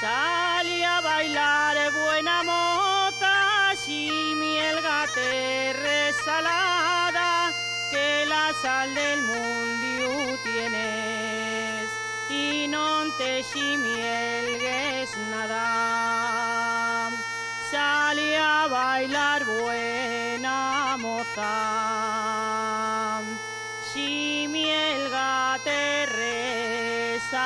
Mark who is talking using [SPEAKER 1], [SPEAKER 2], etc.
[SPEAKER 1] Salí a bailar buena moza, si mielga resalada, que la sal del mundo tienes y no te si mielgues nada. Salí a bailar buena moza, si mielga resalada.